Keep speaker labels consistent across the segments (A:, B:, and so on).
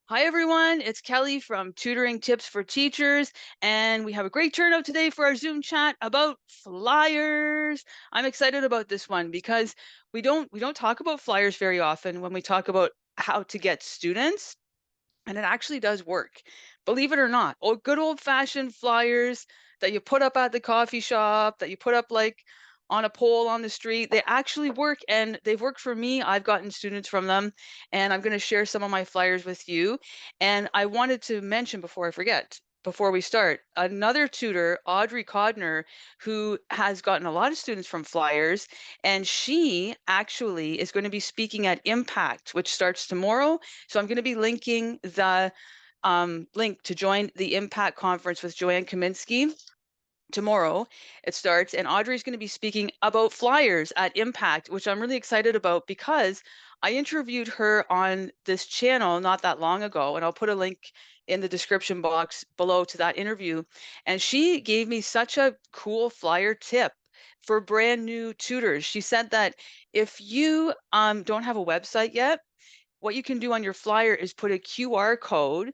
A: Hi, everyone. It's Kelly from Tutoring Tips for Teachers, and we have a great turnout today for our Zoom chat about flyers. I'm excited about this one because we don't talk about flyers very often when we talk about how to get students, and it actually does work. Believe it or not, good old-fashioned flyers that you put up at the coffee shop, that you put up like on a pole on the street, they actually work and they've worked for me. I've gotten students from them, and I'm going to share some of my flyers with you. And I wanted to mention before I forget, before we start, another tutor, Audrey Codner, who has gotten a lot of students from flyers, and she actually is going to be speaking at Impact, which starts tomorrow. So I'm going to be linking the link to join the Impact Conference with Joanne Kaminski tomorrow. It starts, and Audrey's going to be speaking about flyers at Impact, which I'm really excited about because I interviewed her on this channel not that long ago, and I'll put a link in the description box below to that interview. And she gave me such a cool flyer tip for brand new tutors. She said that if you don't have a website yet, what you can do on your flyer is put a QR code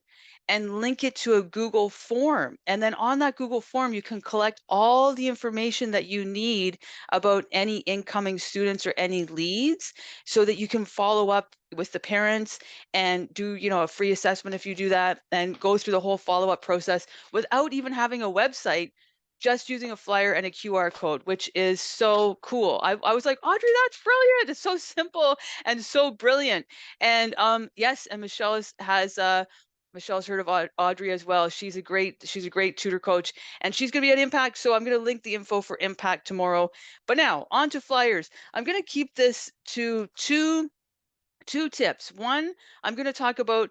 A: and link it to a Google form. And then on that Google form, you can collect all the information that you need about any incoming students or any leads so that you can follow up with the parents and do, a free assessment if you do that and go through the whole follow-up process without even having a website, just using a flyer and a QR code, which is so cool. I was like, Audrey, that's brilliant. It's so simple and so brilliant. And yes, and Michelle's heard of Audrey as well. She's a great tutor coach, and she's going to be at Impact. So I'm going to link the info for Impact tomorrow. But now on to flyers. I'm going to keep this to two tips. One, I'm going to talk about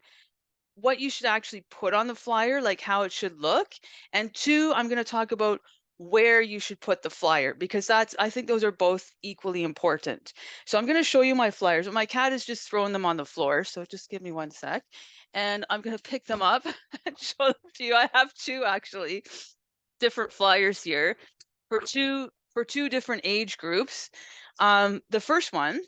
A: what you should actually put on the flyer, like how it should look. And two, I'm going to talk about where you should put the flyer because I think those are both equally important. So I'm going to show you my flyers. My cat is just throwing them on the floor. So just give me one sec. And I'm going to pick them up and show them to you. I have two actually different flyers here for two different age groups. The first one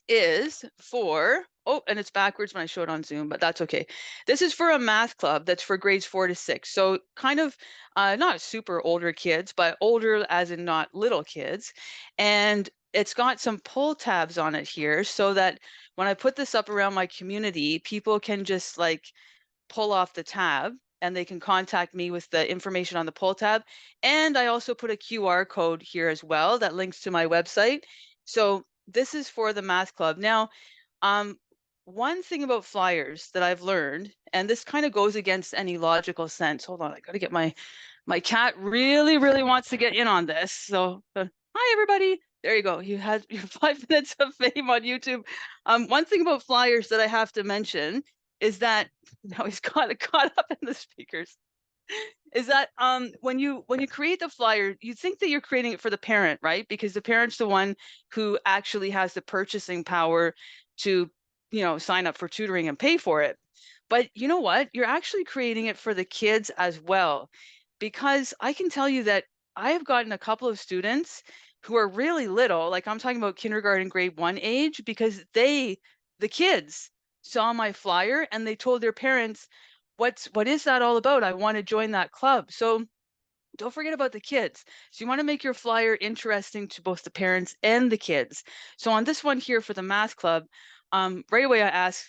A: is for, oh, and it's backwards when I show it on Zoom, but that's okay. This is for a math club that's for grades 4 to 6. So kind of not super older kids, but older as in not little kids. And it's got some pull tabs on it here so that when I put this up around my community, people can just like pull off the tab and they can contact me with the information on the pull tab. And I also put a QR code here as well that links to my website. So this is for the math club. Now, um, one thing about flyers that I've learned, and this kind of goes against any logical sense. Hold on, I got to get my cat really, really wants to get in on this. So, hi everybody. There you go. You had your 5 minutes of fame on YouTube. One thing about flyers that I have to mention is that now he's caught up in the speakers. Is that when you create the flyer, you think that you're creating it for the parent, right? Because the parent's the one who actually has the purchasing power to, sign up for tutoring and pay for it. But you know what? You're actually creating it for the kids as well. Because I can tell you that I have gotten a couple of students who are really little, like I'm talking about kindergarten, grade 1 age, because the kids saw my flyer and they told their parents, what is that all about? I want to join that club. So don't forget about the kids. So you want to make your flyer interesting to both the parents and the kids. So on this one here for the math club, right away I ask,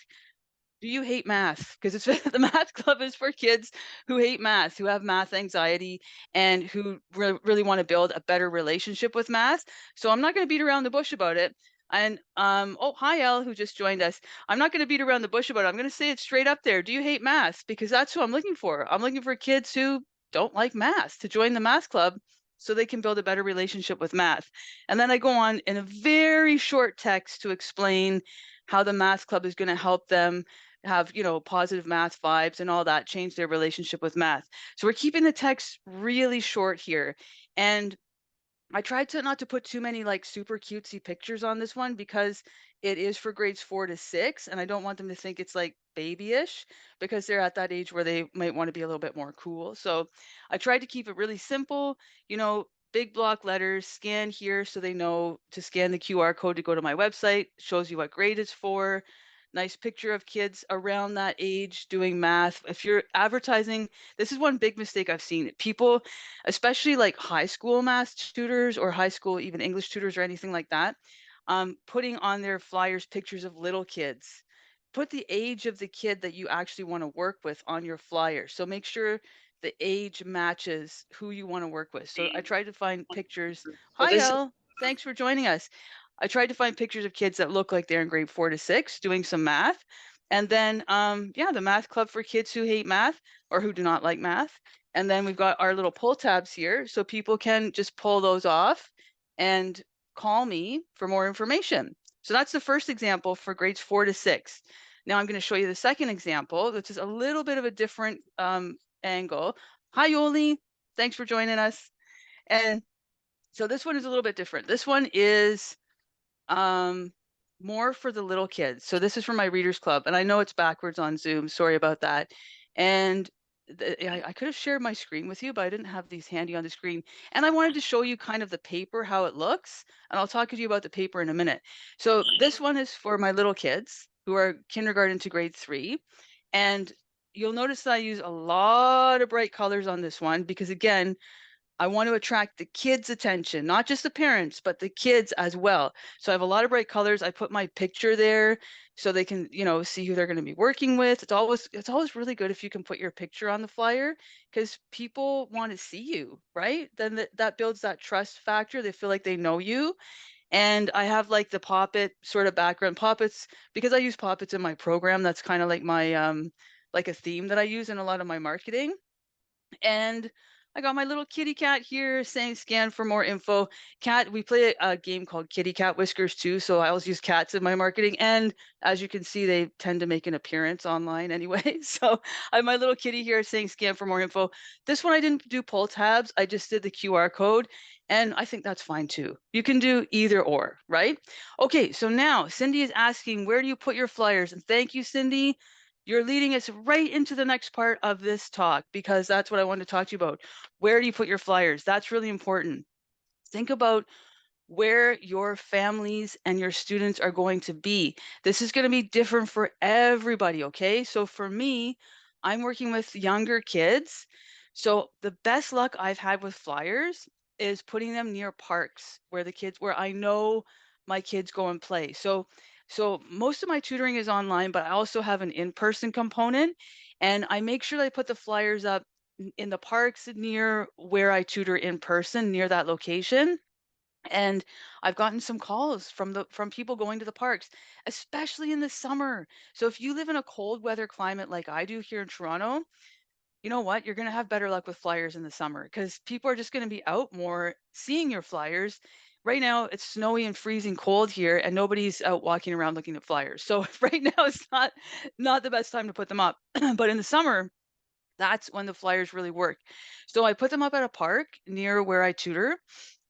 A: do you hate math? Because it's the math club is for kids who hate math, who have math anxiety, and who really want to build a better relationship with math. So I'm not going to beat around the bush about it. And oh, hi Elle, who just joined us. I'm not going to beat around the bush about it. I'm going to say it straight up there. Do you hate math? Because that's who I'm looking for. I'm looking for kids who don't like math to join the math club so they can build a better relationship with math. And then I go on in a very short text to explain how the math club is going to help them have, positive math vibes and all that, change their relationship with math. So we're keeping the text really short here. And I tried to not to put too many like super cutesy pictures on this one because it is for grades 4 to 6, and I don't want them to think it's like babyish because they're at that age where they might want to be a little bit more cool. So I tried to keep it really simple, big block letters, scan here so they know to scan the QR code to go to my website, shows you what grade it's for, nice picture of kids around that age doing math. If you're advertising, this is one big mistake I've seen. People, especially like high school math tutors or high school even English tutors or anything like that, putting on their flyers pictures of little kids. Put the age of the kid that you actually want to work with on your flyer. So make sure the age matches who you want to work with. So I tried to find pictures.
B: So
A: Hi,
B: this is
A: Elle. Thanks for joining us. I tried to find pictures of kids that look like they're in grade 4 to 6 doing some math. And then, yeah, the math club for kids who hate math or who do not like math. And then we've got our little pull tabs here so people can just pull those off and call me for more information. So that's the first example for grades 4 to 6. Now I'm going to show you the second example, which is a little bit of a different angle. Hi, Yoli. Thanks for joining us. And so this one is a little bit different. This one is more for the little kids. So this is for my readers club, and I know it's backwards on Zoom. Sorry about that. And I could have shared my screen with you, but I didn't have these handy on the screen. And I wanted to show you kind of the paper, how it looks. And I'll talk to you about the paper in a minute. So this one is for my little kids who are kindergarten to grade 3. And you'll notice that I use a lot of bright colors on this one because, again, I want to attract the kids' attention, not just the parents, but the kids as well. So I have a lot of bright colors. I put my picture there so they can, see who they're going to be working with. It's always really good if you can put your picture on the flyer because people want to see you, right? Then that builds that trust factor. They feel like they know you. And I have like the Poppet sort of background Poppets because I use Poppets in my program. That's kind of like my like a theme that I use in a lot of my marketing. And I got my little kitty cat here saying scan for more info. Cat, we play a game called Kitty Cat Whiskers too, so I always use cats in my marketing. And as you can see, they tend to make an appearance online anyway. So I have my little kitty here saying scan for more info. This one I didn't do pull tabs, I just did the QR code. And I think that's fine too. You can do either or, right? Okay, so now Cindy is asking, where do you put your flyers? And thank you, Cindy. You're leading us right into the next part of this talk because that's what I want to talk to you about. Where do you put your flyers? That's really important. Think about where your families and your students are going to be. This is going to be different for everybody, okay? So for me, I'm working with younger kids. So the best luck I've had with flyers is putting them near parks where I know my kids go and play. So most of my tutoring is online, but I also have an in-person component and I make sure that I put the flyers up in the parks near where I tutor in person, near that location. And I've gotten some calls from people going to the parks, especially in the summer. So if you live in a cold weather climate like I do here in Toronto, you know what? You're going to have better luck with flyers in the summer because people are just going to be out more seeing your flyers. Right now it's snowy and freezing cold here and nobody's out walking around looking at flyers. So right now it's not the best time to put them up. But in the summer, that's when the flyers really work. So I put them up at a park near where I tutor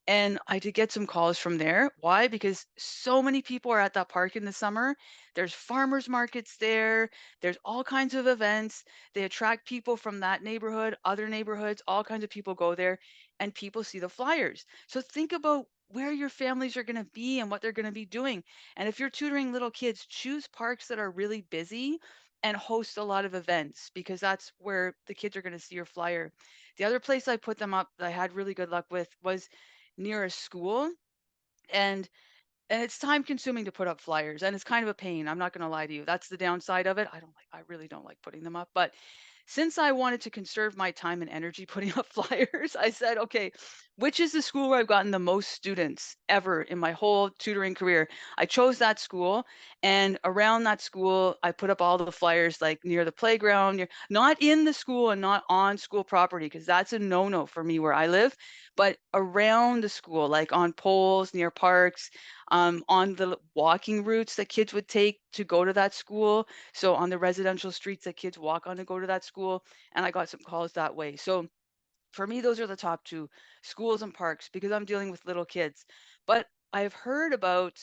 A: and I did get some calls from there. Why? Because so many people are at that park in the summer. There's farmers markets there. There's all kinds of events. They attract people from that neighborhood, other neighborhoods, all kinds of people go there and people see the flyers. So think about where your families are going to be and what they're going to be doing. And if you're tutoring little kids, choose parks that are really busy and host a lot of events because that's where the kids are going to see your flyer. The other place I put them up that I had really good luck with was near a school and it's time consuming to put up flyers and it's kind of a pain. I'm not going to lie to you. That's the downside of it. I really don't like putting them up, but since I wanted to conserve my time and energy putting up flyers, I said, okay, which is the school where I've gotten the most students ever in my whole tutoring career? I chose that school, and around that school, I put up all the flyers like near the playground, not in the school and not on school property, because that's a no-no for me where I live, but around the school, like on poles near parks, on the walking routes that kids would take to go to that school. So on the residential streets that kids walk on to go to that school, and I got some calls that way. So for me, those are the top two, schools and parks, because I'm dealing with little kids. But I've heard about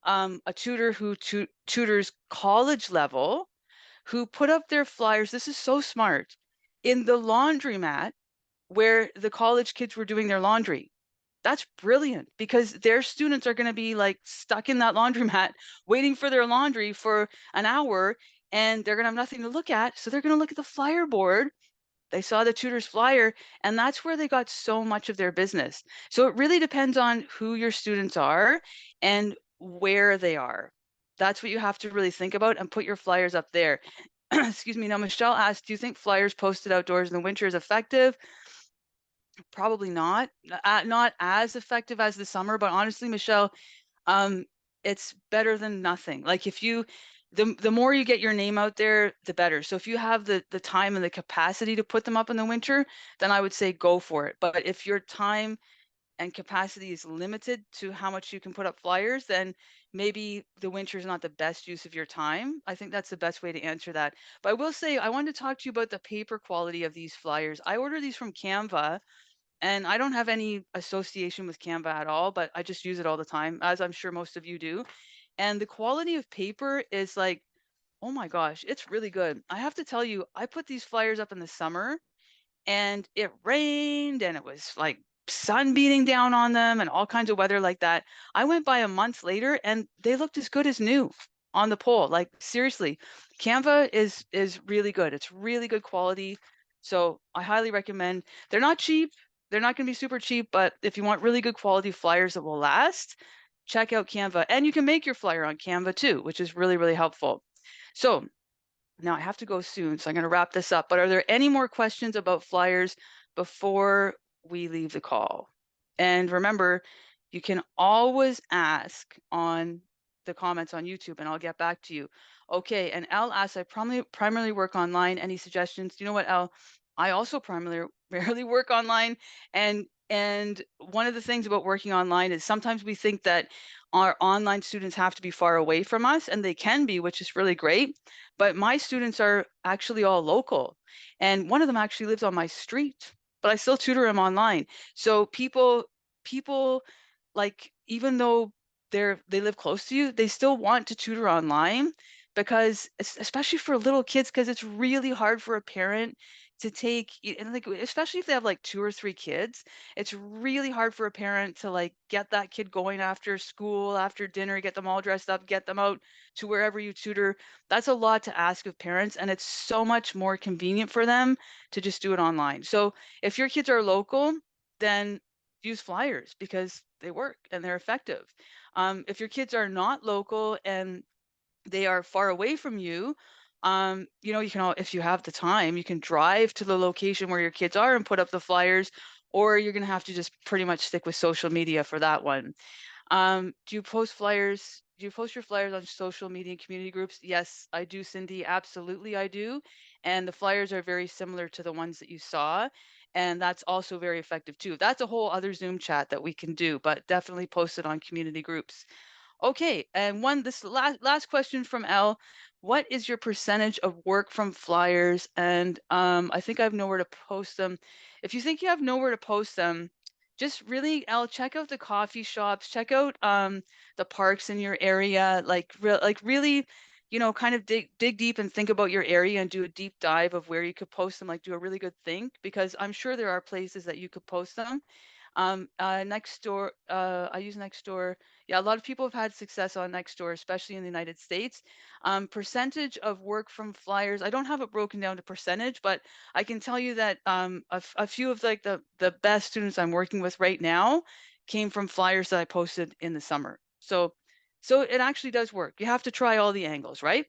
A: a tutor who tutors college level who put up their flyers. This is so smart in the laundromat where the college kids were doing their laundry. That's brilliant because their students are going to be like stuck in that laundromat waiting for their laundry for an hour, and they're going to have nothing to look at. So they're going to look at the flyer board. They saw the tutor's flyer, and that's where they got so much of their business. So it really depends on who your students are and where they are. That's what you have to really think about and put your flyers up there. Excuse me. Now, Michelle asked, do you think flyers posted outdoors in the winter is effective? Probably not. Not as effective as the summer, but honestly, Michelle, um, it's better than nothing. Like if you the more you get your name out there, the better. So if you have the time and the capacity to put them up in the winter, then I would say go for it. But if your time and capacity is limited to how much you can put up flyers, then maybe the winter is not the best use of your time. I think that's the best way to answer that. But I will say I wanted to talk to you about the paper quality of these flyers. I order these from Canva, and I don't have any association with Canva at all, but I just use it all the time, as I'm sure most of you do. And the quality of paper is like, oh my gosh, it's really good. I have to tell you, I put these flyers up in the summer and it rained and it was like sun beating down on them and all kinds of weather like that. I went by a month later and they looked as good as new on the pole. Like seriously, Canva is really good. It's really good quality. So I highly recommend. They're not cheap. They're not going to be super cheap, but if you want really good quality flyers that will last, check out Canva. And you can make your flyer on Canva too, which is really, really helpful. So now I have to go soon, so I'm going to wrap this up. But are there any more questions about flyers before we leave the call? And remember, you can always ask on the comments on YouTube, and I'll get back to you. Okay, and Elle asks, I primarily work online. Any suggestions? You know what, Elle? I also primarily rarely work online, and one of the things about working online is sometimes we think that our online students have to be far away from us, and they can be, which is really great. But my students are actually all local, and one of them actually lives on my street, but I still tutor him online. So people like even though they live close to you, they still want to tutor online because especially for little kids, because it's really hard for a parent to take and like especially if they have like 2 or 3 kids, it's really hard for a parent to like get that kid going after school, after dinner, get them all dressed up, get them out to wherever you tutor. That's a lot to ask of parents, and it's so much more convenient for them to just do it online. So if your kids are local, then use flyers because they work and they're effective. If your kids are not local and they are far away from you, you can if you have the time, you can drive to the location where your kids are and put up the flyers, or you're going to have to just pretty much stick with social media for that one. Do you post flyers? Do you post your flyers on social media and community groups? Yes, I do, Cindy. Absolutely, I do. And the flyers are very similar to the ones that you saw. And that's also very effective too. That's a whole other Zoom chat that we can do, but definitely post it on community groups. Okay, and this last question from Elle. What is your percentage of work from flyers? And I think I have nowhere to post them. If you think you have nowhere to post them, just really, Elle, check out the coffee shops, check out the parks in your area, like really, kind of dig deep and think about your area and do a deep dive of where you could post them. Like do a really good think because I'm sure there are places that you could post them. Nextdoor, I use Nextdoor. Yeah, a lot of people have had success on Nextdoor, especially in the United States. Percentage of work from flyers, I don't have it broken down to percentage, but I can tell you that a few of like the best students I'm working with right now came from flyers that I posted in the summer. So it actually does work. You have to try all the angles, right?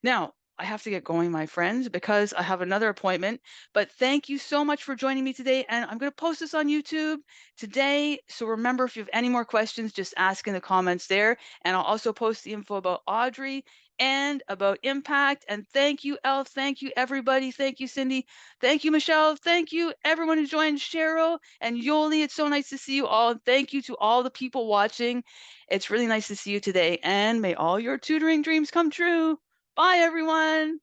A: Now, I have to get going, my friends, because I have another appointment. But thank you so much for joining me today. And I'm going to post this on YouTube today. So remember, if you have any more questions, just ask in the comments there. And I'll also post the info about Audrey and about Impact. And thank you, Elle. Thank you, everybody. Thank you, Cindy. Thank you, Michelle. Thank you, everyone who joined, Cheryl and Yoli. It's so nice to see you all. And thank you to all the people watching. It's really nice to see you today. And may all your tutoring dreams come true. Bye, everyone.